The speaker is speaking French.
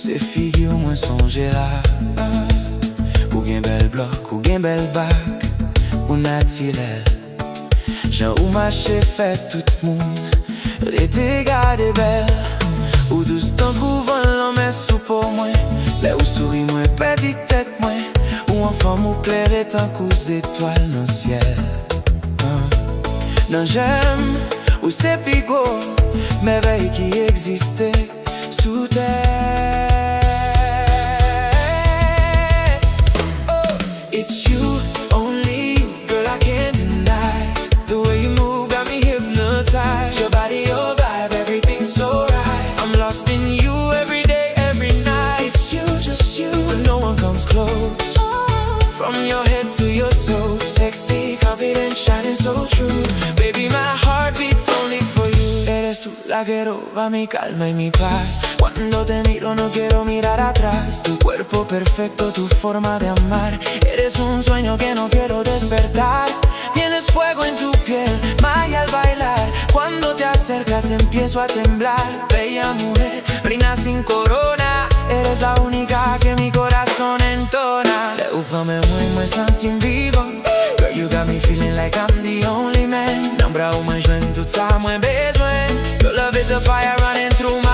c'est figure moi songer là. Ou gen bel bloc, ou gen bel bac, ou naturel. Jean ou marché fait tout monde, l'été gade belle. Ou douce tant couvent l'homme sous pour moi. Là où souris moi, petite tête moi. Ou en forme ou clair et tant qu'aux étoiles dans le ciel. Non j'aime, ou c'est pigo, merveille qui existait sous terre. Oh, it's you, only you, girl I can't deny. The way you move got me hypnotized. Your body, your vibe, everything's so right. I'm lost in you every day, every night. It's you, just you, but no one comes close. From your head to your toes, sexy, confident, shining so true. Baby, my heart beats only for you. Eres tú la que roba mi calma y mi paz. Cuando te miro no quiero mirar atrás. Tu cuerpo perfecto, tu forma de amar. Eres un sueño que no quiero despertar. Tienes fuego en tu piel, magia al bailar. Cuando te acercas empiezo a temblar. Bella mujer, reina sin corona. Eres la única que mi corazón entona. Le me muy sentim vivo. Girl, you got me feeling like I'm the only man. Nombra uma joint, tout ça moins besoin. Your love is a fire running through my